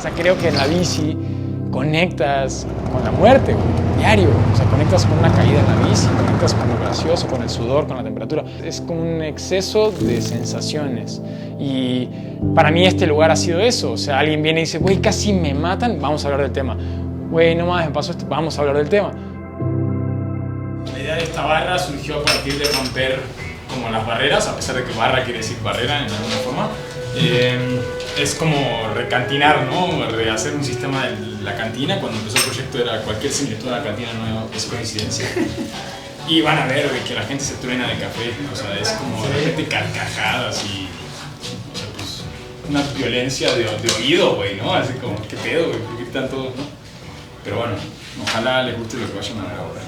sea, creo que en la bici conectas con la muerte, güey, diario. O sea, conectas con una caída en la bici, conectas con lo gracioso, con el sudor, con la temperatura. Es como un exceso de sensaciones. Y para mí este lugar ha sido eso. O sea, alguien viene y dice, güey, casi me matan, vamos a hablar del tema. Güey, no mames, me pasó esto, vamos a hablar del tema. La idea de esta barra surgió a partir de romper como las barreras, a pesar de que barra quiere decir barrera en alguna forma. Es como recantinar, ¿no? Rehacer un sistema de la cantina. Cuando empezó el proyecto era cualquier similitud a la cantina no es coincidencia. Y van a ver que la gente se truena de café, o sea, es como de repente carcajadas y o sea, pues, una violencia de oído, güey, ¿no? Así como, ¿qué pedo, güey? ¿Por qué gritan todos, no? Pero bueno, ojalá les guste lo que vayan a ver ahora.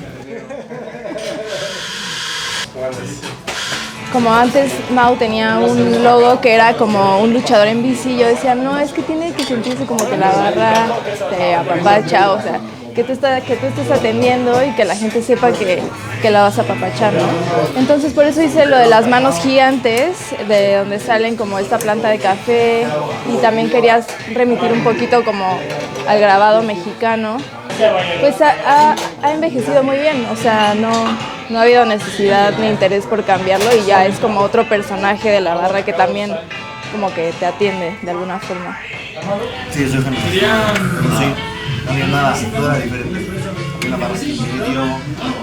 Como antes Mau tenía un logo que era como un luchador en bici, yo decía, no, es que tiene que sentirse como que la barra te apapacha, o sea, que tú estés atendiendo y que la gente sepa que la vas a apapachar, ¿no? Entonces por eso hice lo de las manos gigantes, de donde salen como esta planta de café, y también querías remitir un poquito como al grabado mexicano. Pues ha envejecido muy bien, o sea, no ha habido necesidad ni interés por cambiarlo y ya es como otro personaje de la barra que también como que te atiende de alguna forma. Sí, soy generoso. Sí, no había nada, todo era diferente. Había una barra sin medio,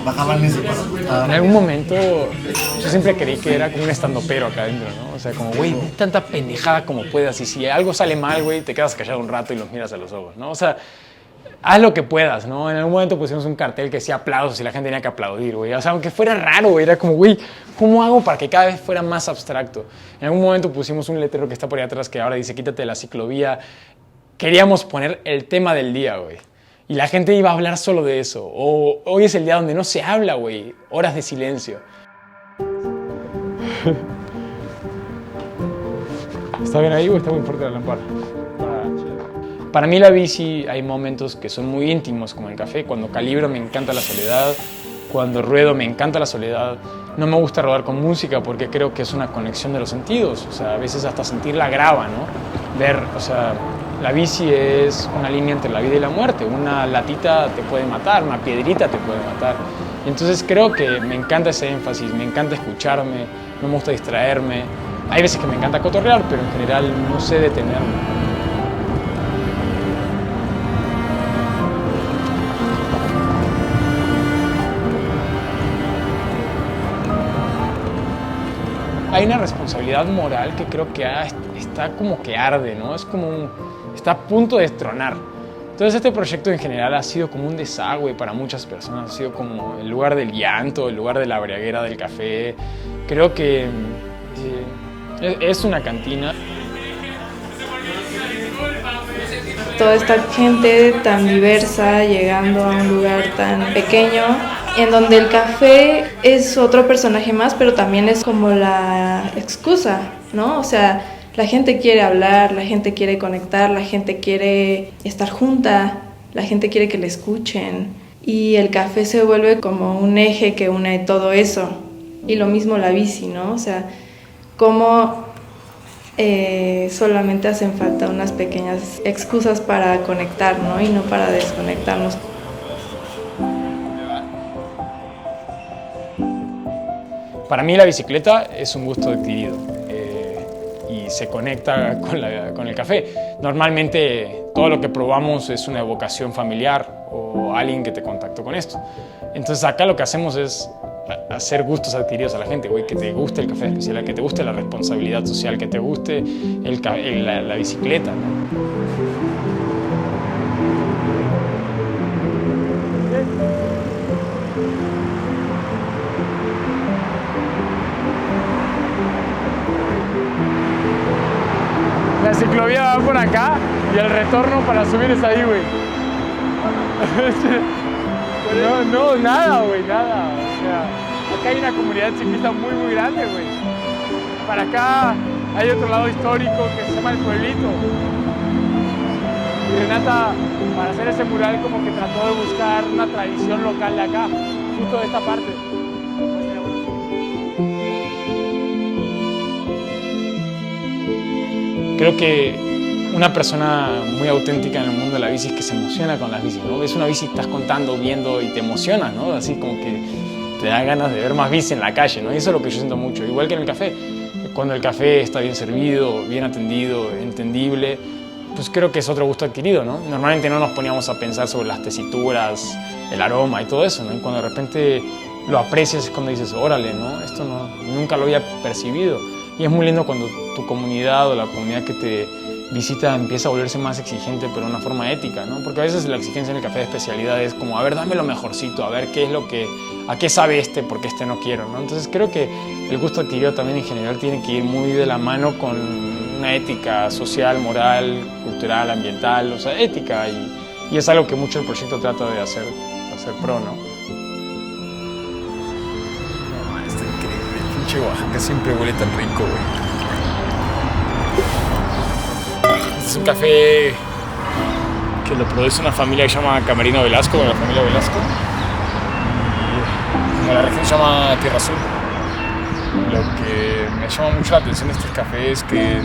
bajaban mesas para apuntar. En algún momento yo siempre creí que era como un estandopero acá adentro, ¿no? O sea, como, güey, tanta pendejada como puedas y si algo sale mal, güey, te quedas callado un rato y los miras a los ojos, ¿no? O sea, haz lo que puedas, ¿no? En algún momento pusimos un cartel que decía aplausos y la gente tenía que aplaudir, güey. O sea, aunque fuera raro, güey, era como, güey, ¿cómo hago para que cada vez fuera más abstracto? En algún momento pusimos un letrero que está por ahí atrás que ahora dice, quítate de la ciclovía. Queríamos poner el tema del día, güey. Y la gente iba a hablar solo de eso. O hoy es el día donde no se habla, güey. Horas de silencio. ¿Está bien ahí o está muy fuerte la lámpara? Para mí la bici hay momentos que son muy íntimos, como el café. Cuando calibro me encanta la soledad, cuando ruedo me encanta la soledad. No me gusta rodar con música porque creo que es una conexión de los sentidos. O sea, a veces hasta sentirla grava, ¿no? Ver, o sea, la bici es una línea entre la vida y la muerte. Una latita te puede matar, una piedrita te puede matar. Y entonces creo que me encanta ese énfasis, me encanta escucharme, no me gusta distraerme. Hay veces que me encanta cotorrear, pero en general no sé detenerme. Hay una responsabilidad moral que creo que está como que arde, ¿no? Es como está a punto de destronar. Entonces este proyecto en general ha sido como un desagüe para muchas personas, ha sido como el lugar del llanto, el lugar de la briaguera del café. Creo que es una cantina. Toda esta gente tan diversa llegando a un lugar tan pequeño, en donde el café es otro personaje más, pero también es como la excusa, ¿no? O sea, la gente quiere hablar, la gente quiere conectar, la gente quiere estar junta, la gente quiere que le escuchen. Y el café se vuelve como un eje que une todo eso. Y lo mismo la bici, ¿no? O sea, como solamente hacen falta unas pequeñas excusas para conectar, ¿no? Y no para desconectarnos. Para mí la bicicleta es un gusto adquirido y se conecta con el café. Normalmente todo lo que probamos es una evocación familiar o alguien que te contactó con esto. Entonces acá lo que hacemos es hacer gustos adquiridos a la gente, güey, que te guste el café especial, que te guste la responsabilidad social, que te guste la bicicleta, ¿no? La ciclovía va por acá y el retorno para subir es ahí, güey. No, nada, güey, nada. O sea, acá hay una comunidad ciclista muy grande, güey. Para acá hay otro lado histórico que se llama El Pueblito. Y Renata, para hacer ese mural, como que trató de buscar una tradición local de acá, justo de esta parte. Creo que una persona muy auténtica en el mundo de la bici es que se emociona con las bicis, ¿no? Ves una bici, estás contando, viendo y te emociona, ¿no? Así como que te da ganas de ver más bici en la calle, ¿no? Y eso es lo que yo siento mucho. Igual que en el café. Cuando el café está bien servido, bien atendido, entendible, pues creo que es otro gusto adquirido, ¿no? Normalmente no nos poníamos a pensar sobre las tesituras, el aroma y todo eso, ¿no? Y cuando de repente lo aprecias es cuando dices, órale, ¿no? Esto no, nunca lo había percibido. Y es muy lindo cuando tu comunidad o la comunidad que te visita empieza a volverse más exigente, pero de una forma ética, ¿no? Porque a veces la exigencia en el café de especialidad es como, a ver, dame lo mejorcito, a ver qué es lo que, a qué sabe este, porque este no quiero, ¿no? Entonces creo que el gusto adquirido también en general tiene que ir muy de la mano con una ética social, moral, cultural, ambiental, o sea, ética, y es algo que mucho el proyecto trata de hacer pro, ¿no? Está increíble, el pinche Oaxaca siempre huele tan rico, güey. Es un café que lo produce una familia que se llama Camerino Velasco, la familia Velasco. Como la región se llama Tierra Azul. Lo que me llama mucho la atención de este café es que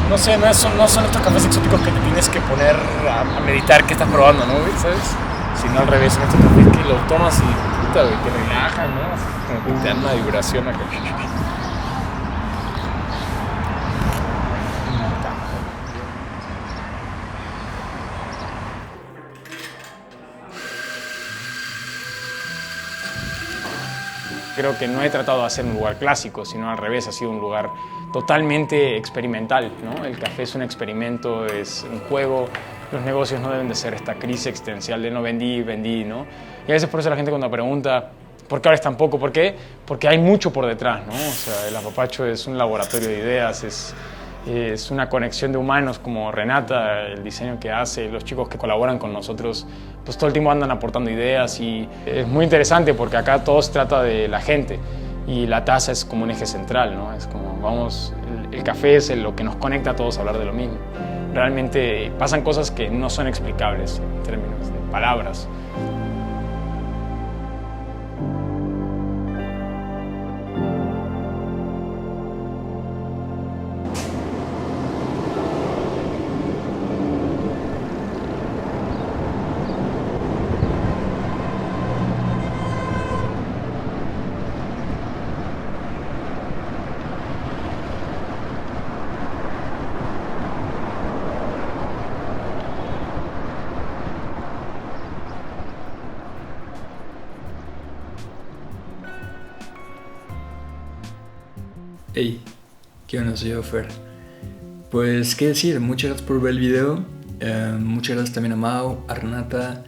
no son estos cafés exóticos que te tienes que poner a meditar qué estás probando, ¿no? ¿Sabes? Sino al revés, son estos cafés que lo tomas y puta, güey, te relajan, ¿no? Como que te dan una vibración acá. Creo que no he tratado de hacer un lugar clásico, sino al revés, ha sido un lugar totalmente experimental, ¿no? El café es un experimento, es un juego. Los negocios no deben de ser esta crisis existencial de no vendí, ¿no? Y a veces por eso la gente cuando pregunta ¿por qué ahora es tan poco? ¿Por qué? Porque hay mucho por detrás, ¿no? O sea, el Apapacho es un laboratorio de ideas, es una conexión de humanos como Renata, el diseño que hace, los chicos que colaboran con nosotros, pues todo el tiempo andan aportando ideas y es muy interesante porque acá todo se trata de la gente y la taza es como un eje central, ¿no? Es como, vamos, el café es lo que nos conecta a todos a hablar de lo mismo. Realmente pasan cosas que no son explicables en términos de palabras. Hey, ¿qué onda? Soy yo, Fer. Pues, ¿qué decir? Muchas gracias por ver el video. Muchas gracias también a Mau, a Renata,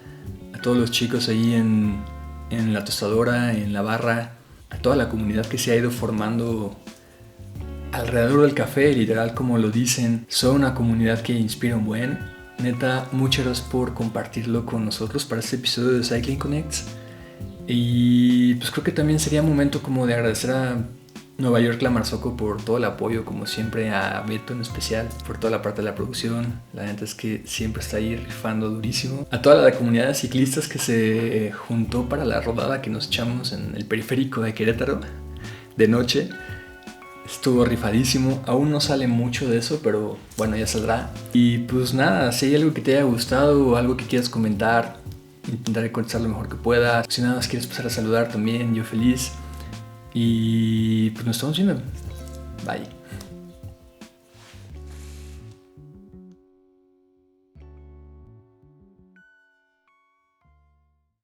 a todos los chicos ahí en la tostadora, en la barra, a toda la comunidad que se ha ido formando alrededor del café, literal como lo dicen. Son una comunidad que inspira un buen. Neta, muchas gracias por compartirlo con nosotros para este episodio de Cycling Connects. Y pues creo que también sería momento como de agradecer a Nueva York La Marzocco por todo el apoyo, como siempre, a Beto en especial por toda la parte de la producción. La neta es que siempre está ahí rifando durísimo. A toda la comunidad de ciclistas que se juntó para la rodada que nos echamos en el periférico de Querétaro de noche. Estuvo rifadísimo. Aún no sale mucho de eso, pero bueno, ya saldrá. Y pues nada, si hay algo que te haya gustado o algo que quieras comentar, intentaré contestar lo mejor que pueda. Si nada más quieres pasar a saludar también, yo feliz. Y pues nos estamos viendo. Bye.